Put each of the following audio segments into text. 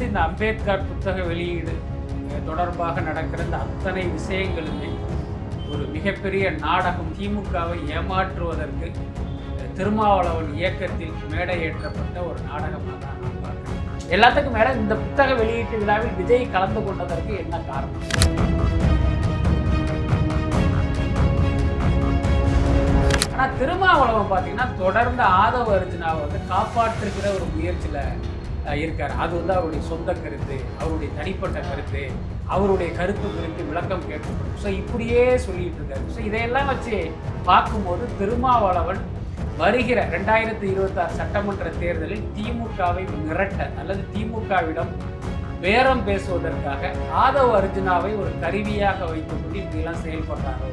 இந்த அம்பேத்கர் புத்தக வெளியீடு தொடர்பாக நடக்கிற இந்த அத்தனை விஷயங்களுமே ஒரு மிகப்பெரிய நாடகம். திமுகவை ஏமாற்றுவதற்கு திருமாவளவன் இயக்கத்தில் மேடை ஏற்றப்பட்ட ஒரு நாடகமாக தான் நான் பார்க்கிறேன். எல்லாத்துக்கும் மேலே இந்த புத்தக வெளியீட்டு விழாவில் விஜய் கலந்து கொண்டதற்கு என்ன காரணம்? ஆனால் திருமாவளவன் பார்த்தீங்கன்னா தொடர்ந்து ஆதவ அர்ஜுனாவை காப்பாற்றுகிற ஒரு முயற்சியில் இருக்கார். அது அவருடைய சொந்த கருத்து, அவருடைய தனிப்பட்ட கருத்து, அவருடைய கருத்து குறித்து விளக்கம் கேட்கப்படும். ஸோ இப்படியே சொல்லிட்டு இருக்காரு. ஸோ இதையெல்லாம் வச்சு பார்க்கும்போது திருமாவளவன் வருகிற 2026 சட்டமன்ற தேர்தலில் திமுகவை மிரட்ட அல்லது திமுகவிடம் பேரம் பேசுவதற்காக ஆதவ அர்ஜுனாவை ஒரு கருவியாக வைத்துக்கொண்டு இப்படிலாம் செயல்படுறாரோ.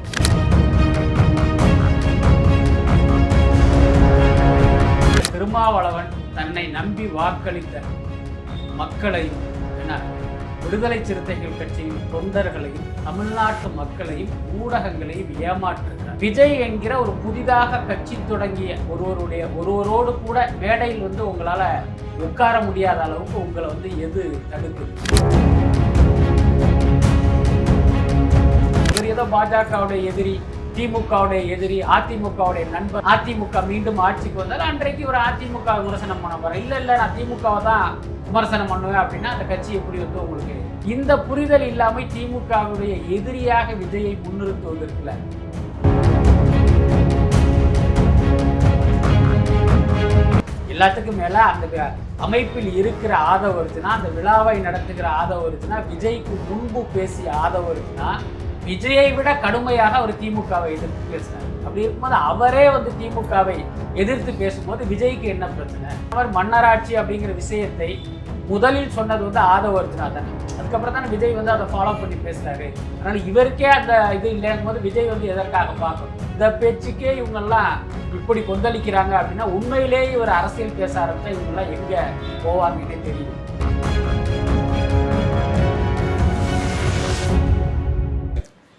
திருமாவளவன் தன்னை நம்பி வாக்களித்த மக்களையும் விடுதலை சிறுத்தைகள் கட்சியின் தொண்டர்களையும் தமிழ்நாட்டு மக்களையும் ஊடகங்களையும் ஏமாற்றுகிறார். விஜய் என்கிற ஒரு புதிதாக கட்சி தொடங்கிய ஒருவரோடு கூட மேடையில் உங்களால உட்கார முடியாத அளவுக்கு உங்களை எது தடுக்குது? இவர் ஏதோ பாஜகவுடைய எதிரி, திமுகவுடைய எதிரி, அதிமுகவுடைய நண்பர், அதிமுக மீண்டும் ஆட்சிக்கு வந்தால் அன்றைக்கு ஒரு அதிமுக விமர்சனம் பண்ண போறேன், இல்ல நான் திமுகவை தான் விமர்சனம் பண்ணுவேன் அப்படின்னா அந்த கட்சி எப்படி உங்களுக்கு இந்த புரிதல் இல்லாமல் திமுகவுடைய எதிரியாக விஜயை முன்னிறுத்துவதற்குல எல்லாத்துக்கும் மேல அந்த அமைப்பில் இருக்கிற ஆதவ அர்ஜுனா, அந்த விழாவை நடத்துகிற ஆதவ அர்ஜுனா, விஜய்க்கு முன்பு பேசிய ஆதவ அர்ஜுனா விஜயை விட கடுமையாக அவர் திமுகவை எதிர்த்து பேசினார். அப்படி இருக்கும்போது அவரே திமுகவை எதிர்த்து பேசும்போது விஜய்க்கு என்ன பிரச்சனை? அவர் மன்னராட்சி அப்படிங்கிற விஷயத்தை முதலில் சொன்னது ஆதவ அர்ஜுனா தானே. அதுக்கப்புறம் தானே விஜய் அதை ஃபாலோ பண்ணி பேசுறாரு. அதனால இவருக்கே அந்த இது இல்லைங்கும் போது விஜய் எதற்காக பார்க்கணும்? இந்த பேச்சுக்கே இவங்கெல்லாம் இப்படி கொந்தளிக்கிறாங்க அப்படின்னா உண்மையிலேயே இவர் அரசியல் பேச ஆரம்பித்தா இவங்கெல்லாம் எங்க போவாங்கன்னே தெரியும்.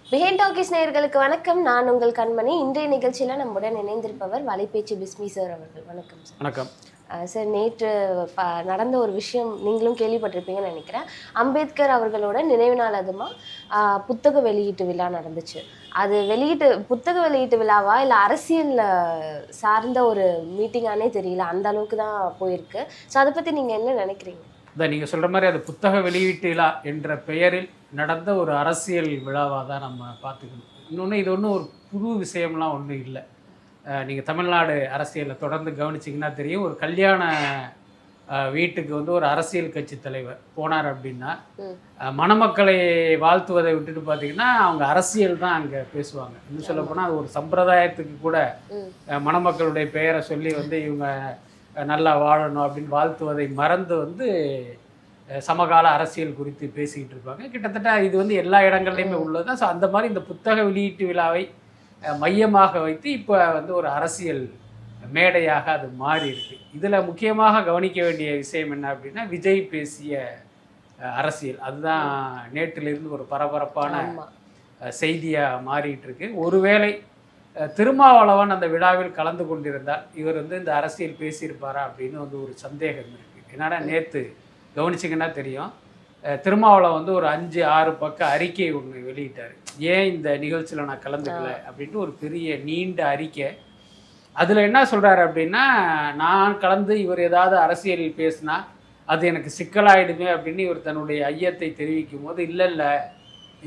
பிஹைண்ட் டாக்கீஸ் நேயர்களுக்கு வணக்கம். நான் உங்கள் கண்மணி. இன்றைய நிகழ்ச்சியில் நம்முடன் இணைந்திருப்பவர் வலைப்பேச்சு பிஸ்மி சார் அவர்கள். வணக்கம் சார். வணக்கம் சார். நேற்று நடந்த ஒரு விஷயம் நீங்களும் கேள்விப்பட்டிருப்பீங்கன்னு நினைக்கிறேன். அம்பேத்கர் அவர்களோட நினைவு நாள் அதுமாக புத்தக வெளியீட்டு விழா நடந்துச்சு. அது புத்தக வெளியீட்டு விழாவா இல்லை அரசியல் சார்ந்த ஒரு மீட்டிங்கானே தெரியல, அந்த அளவுக்கு தான் போயிருக்கு. ஸோ அதை பற்றி நீங்கள் என்ன நினைக்கிறீங்க? நீங்கள் சொல்கிற மாதிரி அது புத்தக வெளியீட்டு விழா என்ற பெயரில் நடந்த ஒரு அரசியல் விழாவாக தான் நம்ம பார்த்துக்கணும். இன்னொன்று இது ஒரு புது விஷயம்லாம் ஒன்றும் இல்லை. நீங்கள் தமிழ்நாடு அரசியலில் தொடர்ந்து கவனிச்சிங்கன்னா தெரியும். ஒரு கல்யாண வீட்டுக்கு ஒரு அரசியல் கட்சி தலைவர் போனார் அப்படின்னா மணமக்களை வாழ்த்துவதை விட்டுட்டு பார்த்தீங்கன்னா அவங்க அரசியல் தான் அங்கே பேசுவாங்க. இன்னும் சொல்ல போனால் அது ஒரு சம்பிரதாயத்துக்கு கூட மணமக்களுடைய பெயரை சொல்லி இவங்க நல்லா வாழணும் அப்படின்னு வாழ்த்துவதை மறந்து சமகால அரசியல் குறித்து பேசிக்கிட்டு இருப்பாங்க. கிட்டத்தட்ட இது எல்லா இடங்கள்லையுமே உள்ளது தான். ஸோ அந்த மாதிரி இந்த புத்தக வெளியீட்டு விழாவை மையமாக வைத்து இப்போ ஒரு அரசியல் மேடையாக அது மாறி இருக்கு. இதில் முக்கியமாக கவனிக்க வேண்டிய விஷயம் என்ன அப்படின்னா விஜய் பேசிய அரசியல். அதுதான் நேற்றிலிருந்து ஒரு பரபரப்பான செய்தியாக மாறிட்டு இருக்கு. ஒருவேளை திருமாவளவன் அந்த விழாவில் கலந்து கொண்டிருந்தால் இவர் இந்த அரசியல் பேசியிருப்பாரா அப்படின்னு ஒரு சந்தேகம் இருக்குது. என்னன்னா நேற்று கவனிச்சிங்கன்னா தெரியும், திருமாவளவன் ஒரு 5-6 பக்க அறிக்கை ஒன்று வெளியிட்டார். ஏன் இந்த நிகழ்ச்சியில் நான் கலந்துக்கல அப்படின்ட்டு ஒரு பெரிய நீண்ட அறிக்கை. அதில் என்ன சொல்கிறாரு அப்படின்னா, நான் கலந்து இவர் ஏதாவது அரசியல் பேசினா அது எனக்கு சிக்கலாயிடுமே அப்படின்னு இவர் தன்னுடைய ஐயத்தை தெரிவிக்கும் போது, இல்லை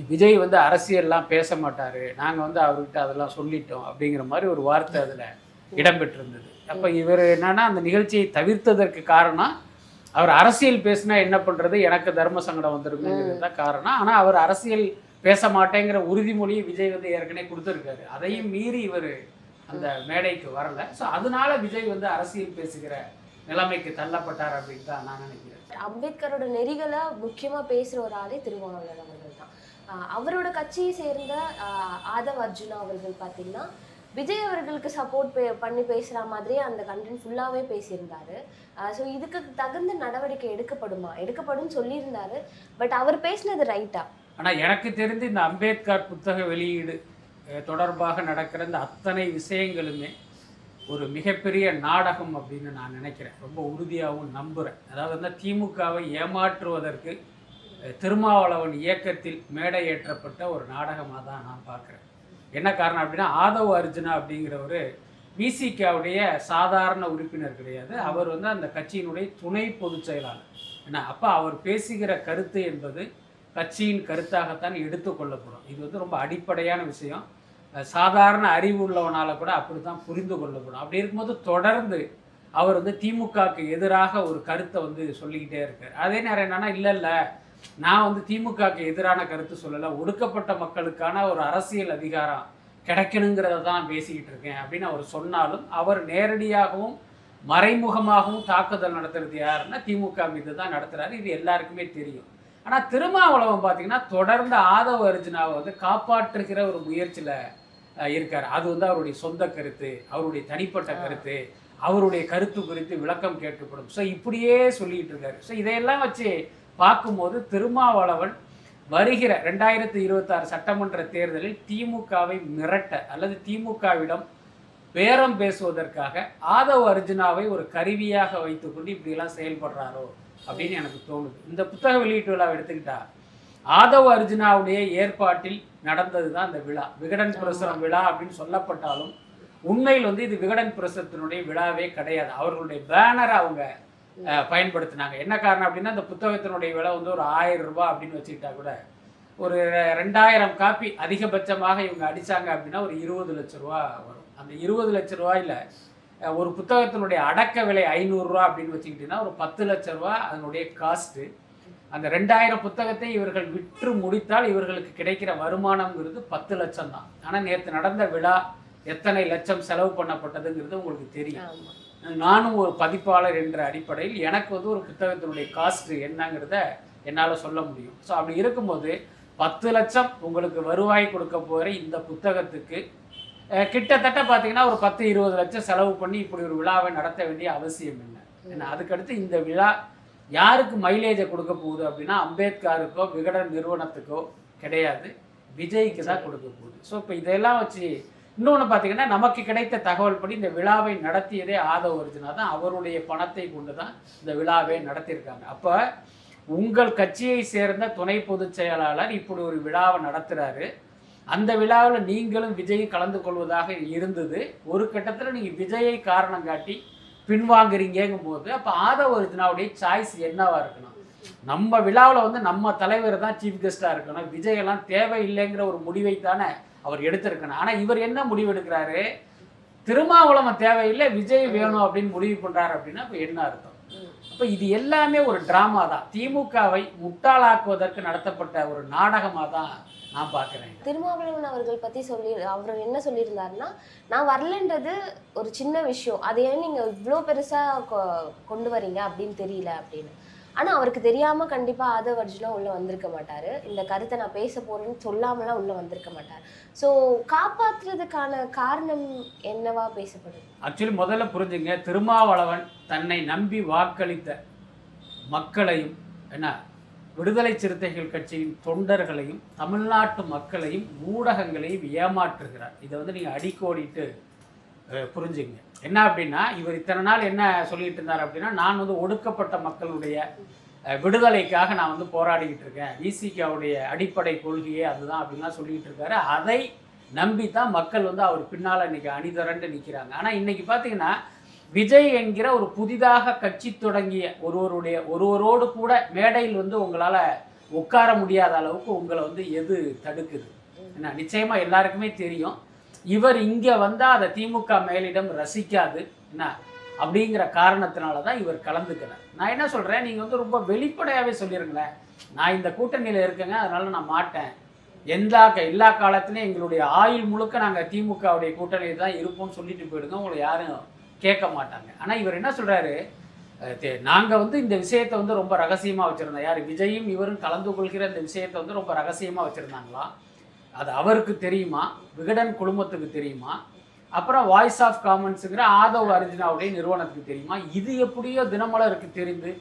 விஜய் அரசியல்லாம் பேச மாட்டார், நாங்கள் அவர்கிட்ட அதெல்லாம் சொல்லிட்டோம் அப்படிங்கிற மாதிரி ஒரு வார்த்தை அதில் இடம்பெற்றிருந்தது. அப்போ இவர் என்னன்னா அந்த நிகழ்ச்சியை தவிர்த்ததற்கு காரணம் அவர் அரசியல் பேசினா என்ன பண்ணுறது, எனக்கு தர்ம சங்கடம் வந்துருக்குங்கிறது தான் காரணம். ஆனால் அவர் அரசியல் பேச மாட்டேங்கிற உறுதிமொழியை விஜய் ஏற்கனவே கொடுத்துருக்காரு. அதையும் மீறி இவர் அந்த மேடைக்கு வரலை. ஸோ அதனால விஜய் அரசியல் பேசுகிற நிலைமைக்கு தள்ளப்பட்டார் அப்படின்னு தான் நான் நினைக்கிறேன். அம்பேத்கரோட நெறிகளை முக்கியமாக பேசுகிற ஒரு ஆளே திருமாவளவன் அவர்கள் தான். அவரோட கட்சியை சேர்ந்த ஆதவ அர்ஜுனா அவர்கள் பார்த்தீங்கன்னா விஜய் அவர்களுக்கு சப்போர்ட் பண்ணி பேசுகிற மாதிரியே அந்த கண்டென்ட் ஃபுல்லாகவே பேசியிருந்தாரு. ஸோ இதுக்கு தகுந்த நடவடிக்கை எடுக்கப்படும் சொல்லியிருந்தாரு. பட் அவர் பேசினது ரைட்டா? ஆனால் எனக்கு தெரிந்து இந்த அம்பேத்கர் புத்தக வெளியீடு தொடர்பாக நடக்கிற இந்த அத்தனை விஷயங்களுமே ஒரு மிகப்பெரிய நாடகம் அப்படின்னு நான் நினைக்கிறேன், ரொம்ப உறுதியாகவும் நம்புகிறேன். அதாவது வந்து திமுகவை ஏமாற்றுவதற்கு திருமாவளவன் இயக்கத்தில் மேடை ஏற்றப்பட்ட ஒரு நாடகமாக தான் நான் பார்க்குறேன். என்ன காரணம் அப்படின்னா, ஆதவ் அர்ஜுனா அப்படிங்கிறவர் விசிகாவுடைய சாதாரண உறுப்பினர் கிடையாது. அவர் வந்து அந்த கட்சியினுடைய துணை பொதுச் செயலாளர். ஏன்னா அப்போ அவர் பேசுகிற கருத்து என்பது கட்சியின் கருத்தாகத்தான் எடுத்துக்கொள்ளப்படும். இது வந்து ரொம்ப அடிப்படையான விஷயம். சாதாரண அறிவு உள்ளவனால் கூட அப்படி தான் புரிந்து கொள்ளப்படும். அப்படி இருக்கும்போது தொடர்ந்து அவர் வந்து திமுகவுக்கு எதிராக ஒரு கருத்தை வந்து சொல்லிக்கிட்டே இருக்கார். அதே நேரம் என்னன்னா, இல்லை நான் வந்து திமுகவுக்கு எதிரான கருத்து சொல்லலை, ஒடுக்கப்பட்ட மக்களுக்கான ஒரு அரசியல் அதிகாரம் கிடைக்கணுங்கிறத தான் பேசிக்கிட்டு இருக்கேன் அப்படின்னு அவர் சொன்னாலும், அவர் நேரடியாகவும் மறைமுகமாகவும் தாக்குதல் நடத்துறது யாருன்னா திமுக மீது தான் நடத்துகிறாரு. இது எல்லாருக்குமே தெரியும். ஆனால் திருமாவளவன் பார்த்தீங்கன்னா தொடர்ந்து ஆதவ அர்ஜுனாவை வந்து காப்பாற்றுகிற ஒரு முயற்சியில் இருக்கார். அது வந்து அவருடைய சொந்த கருத்து, அவருடைய தனிப்பட்ட கருத்து, அவருடைய கருத்து குறித்து விளக்கம் கேட்கப்படும். ஸோ இப்படியே சொல்லிகிட்டு இருக்காரு. ஸோ இதையெல்லாம் வச்சு பார்க்கும்போது திருமாவளவன் வருகிற 2026 சட்டமன்ற தேர்தலில் திமுகவை மிரட்ட அல்லது திமுகவிடம் பேரம் பேசுவதற்காக ஆதவ் அர்ஜுனாவை ஒரு கருவியாக வைத்துக்கொண்டு இப்படியெல்லாம் செயல்படுறாரோ அப்படின்னு எனக்கு தோணுது. இந்த புத்தக வெளியீட்டு விழாவை எடுத்துக்கிட்டா ஆதவ் அர்ஜுனாவுடைய ஏற்பாட்டில் நடந்தது தான் இந்த விழா. விகடன் பிரசுரம் விழா அப்படின்னு சொல்லப்பட்டாலும் உண்மையில் வந்து இது விகடன் பிரசுரத்தினுடைய விழாவே கிடையாது. அவர்களுடைய பேனரை அவங்க பயன்படுத்தினாங்க. என்ன காரணம் அப்படின்னா, இந்த புத்தகத்தினுடைய விலை வந்து ஒரு 1000 ரூபாய் அப்படின்னு வச்சுக்கிட்டா கூட ஒரு 2000 காப்பி அதிகபட்சமாக இவங்க அடித்தாங்க அப்படின்னா ஒரு 20 லட்ச ரூபா வரும். அந்த 20 லட்ச ரூபாயில் ஒரு புத்தகத்தினுடைய அடக்க விலை 500 ரூபா அப்படின்னு வச்சுக்கிட்டிங்கன்னா ஒரு 10 லட்ச ரூபா அதனுடைய காஸ்ட்டு. அந்த 2000 புத்தகத்தை இவர்கள் விற்று முடித்தால் இவர்களுக்கு கிடைக்கிற வருமானம்ங்கிறது 10 லட்சம் தான். ஆனால் நேற்று நடந்த விழா எத்தனை லட்சம் செலவு பண்ணப்பட்டதுங்கிறது உங்களுக்கு தெரியும். நானும் ஒரு பதிப்பாளர் என்ற அடிப்படையில் எனக்கு வந்து ஒரு புத்தகத்தினுடைய காஸ்ட் என்னங்கிறத என்னால் சொல்ல முடியும். ஸோ அப்படி இருக்கும்போது 10 லட்சம் உங்களுக்கு வருவாய் கொடுக்க போகிற இந்த புத்தகத்துக்கு கிட்டத்தட்ட பார்த்தீங்கன்னா ஒரு 10-20 லட்சம் செலவு பண்ணி இப்படி ஒரு விழாவை நடத்த வேண்டிய அவசியம் இல்லை. ஏன்னா அதுக்கடுத்து இந்த விழா யாருக்கு மைலேஜை கொடுக்க போகுது அப்படின்னா, அம்பேத்கருக்கோ விகடன் நிறுவனத்துக்கோ கிடையாது, விஜய்க்கு தான் கொடுக்க போகுது. ஸோ இப்போ இதெல்லாம் வச்சு இன்னொன்று பார்த்தீங்கன்னா, நமக்கு கிடைத்த தகவல் படி இந்த விழாவை நடத்தியதே ஆதவ் அர்ஜுனா தான். அவருடைய பணத்தை கொண்டு தான் இந்த விழாவை நடத்தியிருக்காங்க. அப்போ உங்கள் கட்சியை சேர்ந்த துணை பொதுச் செயலாளர் இப்படி ஒரு விழாவை நடத்துகிறாரு. அந்த விழாவில் நீங்களும் விஜயும் கலந்து கொள்வதாக இருந்தது. ஒரு கட்டத்தில் நீங்கள் விஜயை காரணம் காட்டி பின்வாங்குறீங்கும் போது அப்போ ஆதவ் அர்ஜுனாவுடைய சாய்ஸ் என்னவா இருக்கணும்? நம்ம விழாவில் வந்து நம்ம தலைவர் தான் சீஃப் கெஸ்டாக இருக்கணும், விஜயெல்லாம் தேவையில்லைங்கிற ஒரு முடிவைத்தானே அவர் எடுத்திருக்கணும். ஆனால் இவர் என்ன முடிவு எடுக்கிறாரு? திருமாவளவன் தேவையில்லை, விஜய் வேணும் அப்படின்னு முடிவு பண்ணுறாரு. அப்படின்னா இப்போ என்ன அர்த்தம்? அப்போ இது எல்லாமே ஒரு ட்ராமா தான். திமுகவை முட்டாளாக்குவதற்கு நடத்தப்பட்ட ஒரு நாடகமாக தான் நான் பார்க்குறேன். திருமாவளவன் அவர்கள் பற்றி அவர் என்ன சொல்லியிருந்தாருன்னா, நான் வரலன்றது ஒரு சின்ன விஷயம், அதை ஏன் நீங்கள் இவ்வளோ பெருசாக கொண்டு வரீங்க அப்படின்னு தெரியல அப்படின்னு. ஆனால் அவருக்கு தெரியாமல் கண்டிப்பாக ஆதவ் அர்ஜுனா உள்ளே வந்திருக்க மாட்டார். இந்த கருத்தை நான் பேச போகிறேன்னு சொல்லாமலாம் உள்ளே வந்திருக்க மாட்டார். ஸோ காப்பாற்றுறதுக்கான காரணம் என்னவா பேசப்படுது? ஆக்சுவலி முதல்ல புரிஞ்சுங்க, திருமாவளவன் தன்னை நம்பி வாக்களித்த மக்களையும் என்ன விடுதலை சிறுத்தைகள் கட்சியின் தொண்டர்களையும் தமிழ்நாட்டு மக்களையும் ஊடகங்களையும் ஏமாற்றுகிறார். இதை வந்து நீங்கள் அடிக்கோடிட்டு புரிஞ்சுங்க. என்ன அப்படின்னா, இவர் இத்தனை நாள் என்ன சொல்லிட்டு இருந்தார் அப்படின்னா, நான் வந்து ஒடுக்கப்பட்ட மக்களுடைய விடுதலைக்காக நான் வந்து போராடிக்கிட்டு இருக்கேன், விசிகாவுடைய அடிப்படை கொள்கையே அதுதான் அப்படின்லாம் சொல்லிக்கிட்டு இருக்காரு. அதை நம்பி தான் மக்கள் வந்து அவர் பின்னால் இன்றைக்கி அணிதிரண்டு நிற்கிறாங்க. ஆனால் இன்றைக்கி பார்த்தீங்கன்னா, விஜய் என்கிற ஒரு புதிதாக கட்சி தொடங்கிய ஒருவரோடு கூட மேடையில் வந்து உங்களால் உட்கார முடியாத அளவுக்கு உங்களை வந்து எது தடுக்குது? என்ன நிச்சயமாக எல்லாருக்குமே தெரியும், இவர் இங்கே வந்தால் அதை திமுக மேலிடம் ரசிக்காது என்ன அப்படிங்கிற காரணத்தினால தான் இவர் கலந்துக்கல. நான் என்ன சொல்கிறேன், நீங்கள் வந்து ரொம்ப வெளிப்படையாகவே சொல்லிடுங்களேன், நான் இந்த கூட்டணியில் இருக்கேங்க, அதனால் நான் மாட்டேன், எல்லா காலத்துலேயும் எங்களுடைய ஆயுள் முழுக்க நாங்கள் திமுகவுடைய கூட்டணியில் தான் இருப்போம்னு சொல்லிட்டு போயிடுங்க, உங்களை யாரும் கேட்க மாட்டாங்க. ஆனால் இவர் என்ன சொல்கிறாரு, நாங்கள் வந்து இந்த விஷயத்தை வந்து ரொம்ப ரகசியமாக வச்சுருந்தோம். யார் விஜயும் இவரும் கலந்து கொள்கிற இந்த விஷயத்தை வந்து ரொம்ப ரகசியமாக வச்சுருந்தாங்களா? அது அவருக்கு தெரியுமா? விகடன் குழுமத்துக்கு தெரியுமா? அப்புறம் வாய்ஸ் ஆஃப் காமன்ஸுங்கிற ஆதவ் அர்ஜுனாவுடைய நிறுவனத்துக்கு தெரியுமா? இது எப்படியோ தினமலருக்கு தெரிந்து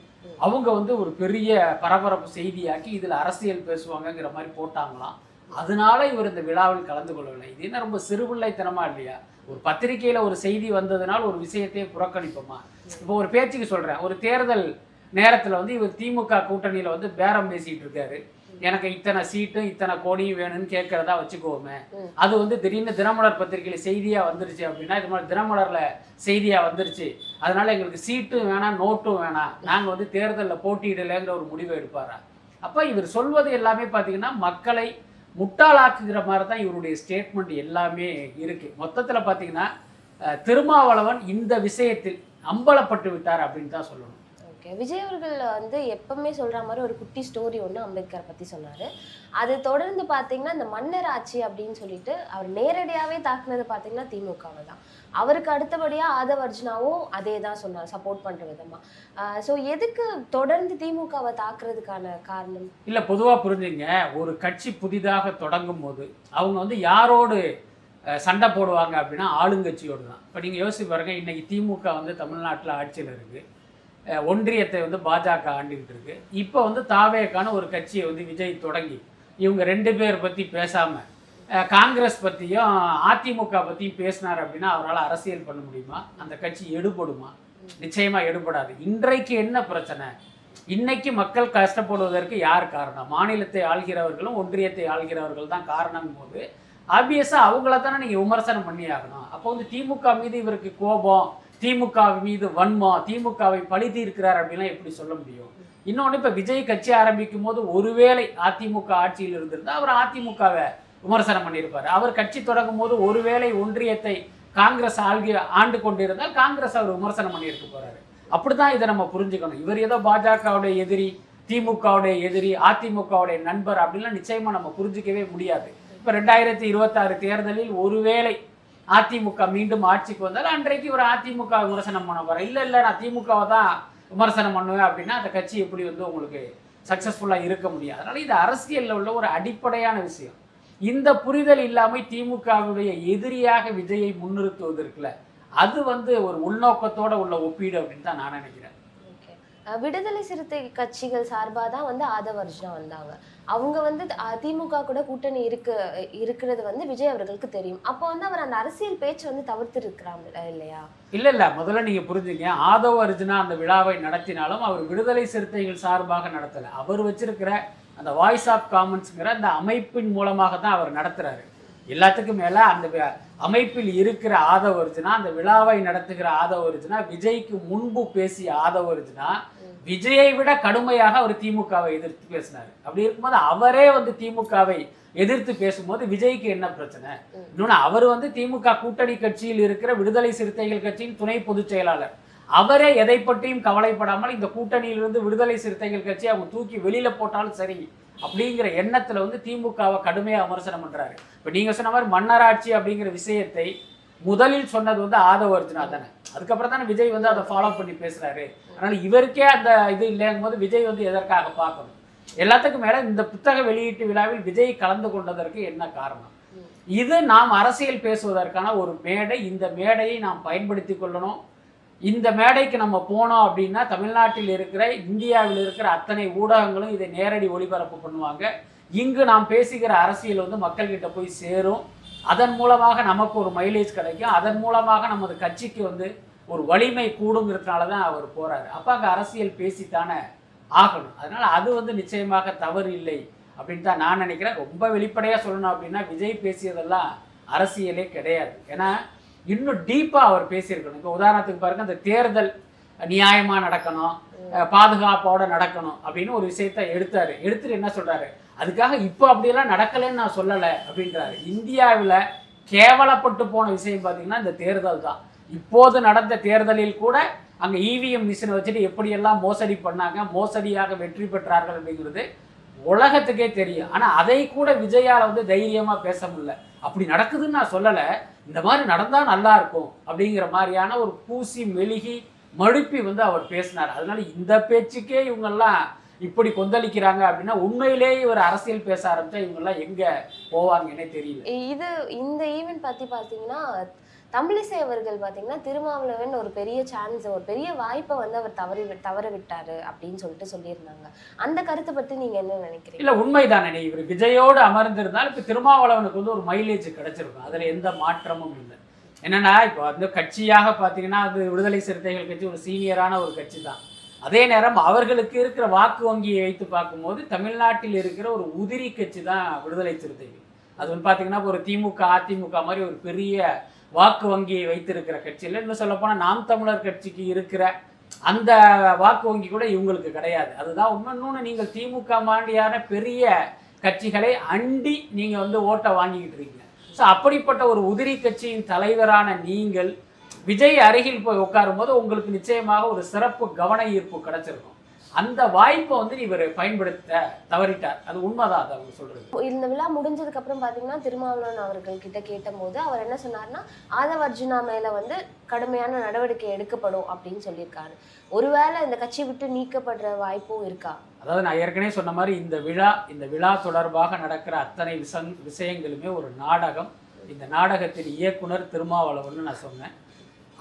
அவங்க வந்து ஒரு பெரிய பரபரப்பு செய்தியாக்கி இதில் அரசியல் பேசுவாங்கங்கிற மாதிரி போட்டாங்களாம். அதனால இவர் இந்த விழாவில் கலந்து கொள்ளவில்லை. இது என்ன ரொம்ப சிறுபிள்ளைத்தனமா இல்லையா? ஒரு பத்திரிகையில ஒரு செய்தி வந்ததுனால் ஒரு விஷயத்தையே புறக்கணிப்போமா? இப்போ ஒரு பேச்சுக்கு சொல்றேன், ஒரு தேர்தல் நேரத்துல வந்து இவர் திமுக கூட்டணியில வந்து பேரம் பேசிட்டு இருக்காரு. எனக்கு இத்தனை சீட்டும் இத்தனை கோடியும் வேணும்னு கேட்கறதா வச்சுக்கோமே. அது வந்து திடீர்னு தினமலர் பத்திரிகையில செய்தியா வந்துருச்சு அப்படின்னா, இது மாதிரி தினமலர்ல செய்தியா வந்துருச்சு, அதனால எங்களுக்கு சீட்டும் வேணாம் நோட்டும் வேணாம், நாங்க வந்து தேர்தலில் போட்டியிடலைங்கிற ஒரு முடிவை எடுப்பாரா? அப்ப இவர் சொல்வது எல்லாமே பார்த்தீங்கன்னா மக்களை முட்டாளாக்குகிற மாதிரி தான் இவருடைய ஸ்டேட்மெண்ட் எல்லாமே இருக்கு. மொத்தத்துல பார்த்தீங்கன்னா திருமாவளவன் இந்த விஷயத்தில் அம்பலப்பட்டு விட்டார் அப்படின்னு தான் சொல்லணும். ஓகே, விஜய் அவர்கள் வந்து எப்பவுமே சொல்ற மாதிரி ஒரு குட்டி ஸ்டோரி ஒன்று அம்பேத்கர் பத்தி சொன்னாரு. அது தொடர்ந்து பார்த்தீங்கன்னா இந்த மன்னர் ஆட்சி அப்படின்னு சொல்லிட்டு அவர் நேரடியாகவே தாக்குனது பார்த்தீங்கன்னா திமுகவை தான். அவருக்கு அடுத்தபடியா ஆதவ அர்ஜுனாவும் அதே தான் சொன்னார், சப்போர்ட் பண்ற விதமா. ஸோ எதுக்கு தொடர்ந்து திமுகவை தாக்குறதுக்கான காரணம்? இல்ல பொதுவா புரிஞ்சுங்க, ஒரு கட்சி புதிதாக தொடங்கும் போது அவங்க வந்து யாரோடு சண்டை போடுவாங்க அப்படின்னா ஆளுங்கட்சியோடு தான். இப்போ நீங்கள் யோசிச்சு பாருங்க, இன்னைக்கு திமுக வந்து தமிழ்நாட்டில் ஆட்சியில் இருக்கு, ஒன்றியத்தை வந்து பாஜக ஆண்டுகிட்டு இருக்கு. இப்போ வந்து தாவேக்கான ஒரு கட்சியை வந்து விஜய் தொடங்கி இவங்க 2 பேர் பற்றி பேசாமல் காங்கிரஸ் பற்றியும் அதிமுக பற்றியும் பேசினார் அப்படின்னா அவரால் அரசியல் பண்ண முடியுமா? அந்த கட்சி எடுபடுமா? நிச்சயமாக எடுபடாது. இன்றைக்கு என்ன பிரச்சனை? இன்னைக்கு மக்கள் கஷ்டப்படுவதற்கு யார் காரணம்? மாநிலத்தை ஆள்கிறவர்களும் ஒன்றியத்தை ஆள்கிறவர்கள் தான் காரணம் போது ஆப்வியஸாக அவங்கள தானே நீங்கள் விமர்சனம் பண்ணி ஆகணும். அப்போ வந்து திமுக மீது இவருக்கு கோபம், திமுக மீது வன்மம், திமுகவை பழி தீர்க்கிறார் அப்படின்லாம் எப்படி சொல்ல முடியும்? இன்னொன்று, இப்போ விஜய் கட்சி ஆரம்பிக்கும் போது ஒருவேளை அதிமுக ஆட்சியில் இருந்திருந்தால் அவர் அதிமுகவை விமர்சனம் பண்ணியிருப்பார். அவர் கட்சி தொடங்கும் போது ஒருவேளை ஒன்றியத்தை காங்கிரஸ் ஆண்டு கொண்டிருந்தால் காங்கிரஸ் அவர் விமர்சனம் பண்ணியிருக்க போறாரு. அப்படிதான் இதை நம்ம புரிஞ்சுக்கணும். இவர் ஏதோ பாஜகவுடைய எதிரி, திமுகவுடைய எதிரி, அதிமுகவுடைய நண்பர் அப்படின்லாம் நிச்சயமா நம்ம புரிஞ்சிக்கவே முடியாது. இப்போ 2026 தேர்தலில் ஒருவேளை அதிமுக மீண்டும் ஆட்சிக்கு வந்தால் அன்றைக்கு ஒரு அதிமுக விமர்சனம் பண்ண போறேன், இல்லை நான் திமுகவை தான் விமர்சனம் பண்ணுவேன் அப்படின்னா அந்த கட்சி எப்படி வந்து உங்களுக்கு சக்சஸ்ஃபுல்லாக இருக்க முடியும்? அதனால இது அரசியலில் உள்ள ஒரு அடிப்படையான விஷயம். இந்த புரிதல் இல்லாமல் திமுகவுடைய எதிரியாக விஜயை முன்னிறுத்துவதற்குல அது வந்து ஒரு உள்நோக்கத்தோட உள்ள ஒப்பீடு அப்படின்னு தான் நான் நினைக்கிறேன். விடுதலை சிறுத்தை கட்சிகள் சார்பாக தான் வந்து ஆதவ அர்ஜுனா வந்தாங்க. அவங்க வந்து திமுக கூட கூட்டணி இருக்கிறது வந்து விஜய் அவர்களுக்கு தெரியும். அப்போ வந்து அவர் அந்த அரசியல் பேச்சு வந்து தவிர்த்து இருக்கிறாங்க இல்லையா? இல்ல முதல்ல நீங்க புரிஞ்சுங்க, ஆதவ அர்ஜுனா அந்த விழாவை நடத்தினாலும் அவர் விடுதலை சிறுத்தைகள் சார்பாக நடத்தலை. அவர் வச்சிருக்கிற அந்த வாய்ஸ் ஆஃப் காமன்ஸ்ங்கிற அந்த அமைப்பின் மூலமாக தான் அவர் நடத்துறாரு. எல்லாத்துக்கும் மேல அந்த அமைப்பில் இருக்கிற ஆதவ அர்ஜுனா, அந்த விழாவை நடத்துகிற ஆதவ அர்ஜுனா, விஜய்க்கு முன்பு பேசிய ஆதவ அர்ஜுனா விஜயை விட கடுமையாக அவர் திமுகவை எதிர்த்து பேசினார். அப்படி இருக்கும்போது அவரே வந்து திமுகவை எதிர்த்து பேசும்போது விஜய்க்கு என்ன பிரச்சனை? இன்னொன்று, அவர் வந்து திமுக கூட்டணி கட்சியில் இருக்கிற விடுதலை சிறுத்தைகள் கட்சியின் துணை பொதுச் செயலாளர். அவரே எதை பற்றியும் கவலைப்படாமல் இந்த கூட்டணியிலிருந்து விடுதலை சிறுத்தைகள் கட்சி அவங்க தூக்கி வெளியில போட்டாலும் சரி அப்படிங்கிற எண்ணத்துல வந்து திமுகவை கடுமையா விமர்சனம் பண்றாரு. இப்ப நீங்க சொன்ன மாதிரி மன்னராட்சி அப்படிங்கிற விஷயத்தை முதலில் சொன்னது வந்து ஆதவ அர்ஜுனா தானே. அதுக்கப்புறம் தானே விஜய் வந்து அதை ஃபாலோ பண்ணி பேசுறாரு. அதனால இவருக்கே அந்த இது இல்லைங்கும் போது விஜய் வந்து எதற்காக பார்க்கணும்? எல்லாத்துக்கும் மேல இந்த புத்தக வெளியீட்டு விழாவில் விஜய் கலந்து கொண்டதற்கு என்ன காரணம்? இது நாம் அரசியல் பேசுவதற்கான ஒரு மேடை. இந்த மேடையை நாம் பயன்படுத்தி கொள்ளணும். இந்த மேடைக்கு நம்ம போனோம் அப்படின்னா தமிழ்நாட்டில் இருக்கிற, இந்தியாவில் இருக்கிற அத்தனை ஊடகங்களும் இதை நேரடி ஒளிபரப்பு பண்ணுவாங்க. இங்கு நாம் பேசுகிற அரசியல் வந்து மக்கள்கிட்ட போய் சேரும். அதன் மூலமாக நமக்கு ஒரு மைலேஜ் கிடைக்கும். அதன் மூலமாக நமது கட்சிக்கு வந்து ஒரு வலிமை கூடுங்கிறதுனால தான் அவர் போறாரு. அப்போ அங்கே அரசியல் பேசித்தானே ஆகணும். அதனால அது வந்து நிச்சயமாக தவறு இல்லை அப்படின்னு தான் நான் நினைக்கிறேன். ரொம்ப வெளிப்படையாக சொல்லணும் அப்படின்னா விஜய் பேசியதெல்லாம் அரசியலே கிடையாது. ஏன்னா இன்னும் டீப்பாக அவர் பேசியிருக்கணும். இப்போ உதாரணத்துக்கு பாருங்க, அந்த தேர்தல் நியாயமாக நடக்கணும், பாதுகாப்போட நடக்கணும் அப்படின்னு ஒரு விஷயத்த எடுத்துட்டு என்ன சொல்றாரு, அதுக்காக இப்போ அப்படியெல்லாம் நடக்கலைன்னு நான் சொல்லலை அப்படின்றாரு. இந்தியாவில் கேவலப்பட்டு போன விஷயம் பார்த்தீங்கன்னா இந்த தேர்தல் தான். இப்போது நடந்த தேர்தலில் கூட அங்கே இவிஎம் மிஷினை வச்சுட்டு எப்படியெல்லாம் மோசடி பண்ணாங்க, மோசடியாக வெற்றி பெற்றார்கள் அப்படிங்கிறது உலகத்துக்கே தெரியும். ஆனால் அதை கூட விஜயால் வந்து தைரியமாக பேச முடியல. அப்படி நடக்குதுன்னு நான் சொல்லலை, இந்த மாதிரி நடந்தால் நல்லா இருக்கும் அப்படிங்கிற மாதிரியான ஒரு பூசி மெழுகி மழுப்பி வந்து அவர் பேசினார். அதனால இந்த பேச்சுக்கே இவங்கெல்லாம் இப்படி கொந்தளிக்கிறாங்க அப்படின்னா உண்மையிலேயே ஒரு அரசியல் பேச ஆரம்பிச்சா இவங்கெல்லாம் எங்க போவாங்கன்னே தெரியல. இந்த ஈவெண்ட் பத்தி பார்த்தீங்கன்னா தமிழிசை அவர்கள் பார்த்தீங்கன்னா திருமாவளவன் ஒரு பெரிய சான்ஸ், ஒரு பெரிய வாய்ப்பை வந்து அவர் தவற விட்டாரு அப்படின்னு சொல்லியிருந்தாங்க. அந்த கருத்தை பற்றி நீங்க என்ன நினைக்கிறீங்க? இல்லை, உண்மைதானே. இவர் விஜயோடு அமர்ந்திருந்தால் இப்போ திருமாவளவனுக்கு வந்து ஒரு மைலேஜ் கிடைச்சிருக்கும், அதில் எந்த மாற்றமும் இல்லை. என்னன்னா இப்போ வந்து கட்சியாக பார்த்தீங்கன்னா அது விடுதலை சிறுத்தைகள் கட்சி ஒரு சீனியரான ஒரு கட்சி தான். அதே நேரம் அவர்களுக்கு இருக்கிற வாக்கு வங்கியை வைத்து பார்க்கும்போது தமிழ்நாட்டில் இருக்கிற ஒரு உதிரி கட்சி தான் விடுதலை சிறுத்தைகள். அது வந்து பார்த்தீங்கன்னா ஒரு திமுக அதிமுக மாதிரி ஒரு பெரிய வாக்கு வங்கியை வைத்திருக்கிற கட்சியில், இன்னும் சொல்லப்போனால் நாம் தமிழர் கட்சிக்கு இருக்கிற அந்த வாக்கு வங்கி கூட இவங்களுக்கு கிடையாது. அதுதான் உண்மை. இன்னொன்று, நீங்கள் திமுக மாதிரியான பெரிய கட்சிகளை அண்டி நீங்கள் வந்து ஓட்டை வாங்கிக்கிட்டு இருக்கீங்க. ஸோ அப்படிப்பட்ட ஒரு உதிரி கட்சியின் தலைவரான நீங்கள் விஜய் அருகில் போய் உட்காரும் போது உங்களுக்கு நிச்சயமாக ஒரு சிறப்பு கவன ஈர்ப்பு கிடைச்சிருக்கும். அந்த வாய்ப்பை வந்து இவர் பயன்படுத்த தவறிட்டார். அது உண்மைதான், அதை அவங்க சொல்றது. இந்த விழா முடிஞ்சதுக்கு அப்புறம் பாத்தீங்கன்னா திருமாவளவன் அவர்கள் கிட்ட கேட்டும் போது அவர் என்ன சொன்னார்னா, ஆதவ அர்ஜுனா மேல வந்து கடுமையான நடவடிக்கை எடுக்கப்படும் அப்படின்னு சொல்லியிருக்காரு. ஒருவேளை இந்த கட்சி விட்டு நீக்கப்படுற வாய்ப்பும் இருக்கா? அதாவது நான் ஏற்கனவே சொன்ன மாதிரி இந்த விழா தொடர்பாக நடக்கிற அத்தனை விஷயங்களுமே ஒரு நாடகம். இந்த நாடகத்தின் இயக்குனர் திருமாவளவன் நான் சொன்னேன்.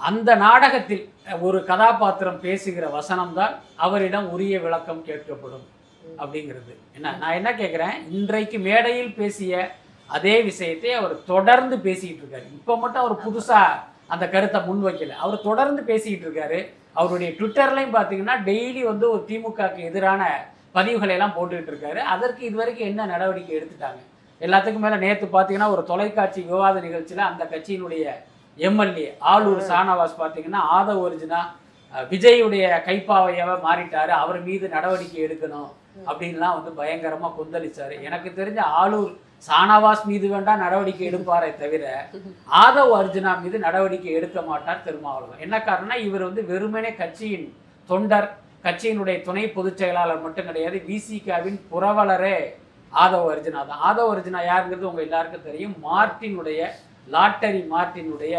அந்த நாடகத்தில் ஒரு கதாபாத்திரம் பேசுகிற வசனம்தான் அவரிடம் உரிய விளக்கம் கேட்கப்படும் அப்படிங்கிறது. நான் என்ன கேட்குறேன், இன்றைக்கு மேடையில் பேசிய அதே விஷயத்தை அவர் தொடர்ந்து பேசிக்கிட்டு இருக்காரு. இப்போ மட்டும் அவர் புதுசாக அந்த கருத்தை முன்வைக்கல, அவர் தொடர்ந்து பேசிக்கிட்டு இருக்காரு. அவருடைய ட்விட்டர்லையும் பார்த்தீங்கன்னா டெய்லி வந்து ஒரு திமுகவுக்கு எதிரான பதிவுகளை எல்லாம் போட்டுக்கிட்டு இருக்காரு. அதற்கு இதுவரைக்கும் என்ன நடவடிக்கை எடுத்துட்டாங்க? எல்லாத்துக்கும் மேலே நேற்று பார்த்தீங்கன்னா ஒரு தொலைக்காட்சி விவாத நிகழ்ச்சியில் அந்த கட்சியினுடைய எம்எல்ஏ ஆளூர் ஷானவாஸ் பார்த்தீங்கன்னா ஆதவ அர்ஜுனா விஜயுடைய கைப்பாவையாவ மாறிட்டாரு, அவர் மீது நடவடிக்கை எடுக்கணும் அப்படின்லாம் வந்து பயங்கரமாக கொந்தளிச்சாரு. எனக்கு தெரிஞ்ச ஆளூர் ஷானவாஸ் மீது வேண்டாம் நடவடிக்கை எடுப்பாரே தவிர ஆதவ அர்ஜுனா மீது நடவடிக்கை எடுக்க மாட்டார் திருமாவளவன். என்ன காரணம்னா இவர் வந்து வெறுமனே கட்சியின் தொண்டர், கட்சியினுடைய துணை பொதுச் செயலாளர் மட்டும் கிடையாது, விசிகாவின் புரவலரே ஆதவ அர்ஜுனா தான். ஆதவ அர்ஜுனா யாருங்கிறது உங்க எல்லாருக்கும் தெரியும். லாட்டரி மார்ட்டினுடைய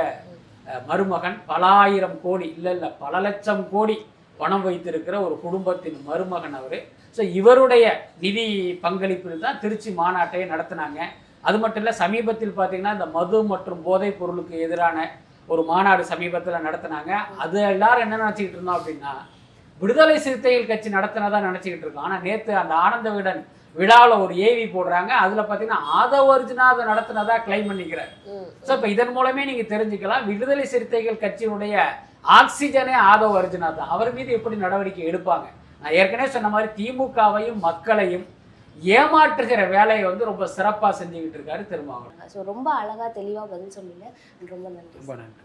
மருமகன். பல ஆயிரம் கோடி இல்லை பல லட்சம் கோடி பணம் வைத்திருக்கிற ஒரு குடும்பத்தின் மருமகன் அவர். ஸோ இவருடைய நிதி பங்களிப்பில் தான் திருச்சி மாநாட்டையே நடத்தினாங்க. அது மட்டும் இல்லை, சமீபத்தில் பார்த்தீங்கன்னா இந்த மது மற்றும் போதைப் பொருளுக்கு எதிரான ஒரு மாநாடு சமீபத்தில் நடத்தினாங்க. அது எல்லாரும் என்ன நினச்சிக்கிட்டு இருந்தோம் அப்படின்னா விடுதலை சிறுத்தைகள் கட்சி நடத்தினதா நினச்சிக்கிட்டு இருக்கோம். ஆனால் நேற்று அந்த ஆனந்த விகடன் விழாவில் ஒரு ஏவி போடுறாங்க, அதில் பார்த்தீங்கன்னா ஆதவ அர்ஜுனா அதை நடத்தினதா கிளைம் பண்ணிக்கிறார். ஸோ இப்போ இதன் மூலமே நீங்கள் தெரிஞ்சுக்கலாம் விடுதலை சிறுத்தைகள் கட்சியினுடைய ஆக்சிஜனே ஆதவ அர்ஜுனா தான். அவர் மீது எப்படி நடவடிக்கை எடுப்பாங்க? நான் ஏற்கனவே சொன்ன மாதிரி திமுகவையும் மக்களையும் ஏமாற்றுகிற வேலையை வந்து ரொம்ப சிறப்பாக செஞ்சுக்கிட்டு இருக்காரு திருமாவளவன். ஸோ ரொம்ப அழகாக தெளிவாக பதில் சொன்னீங்க. ரொம்ப நன்றி. ரொம்ப நன்றி.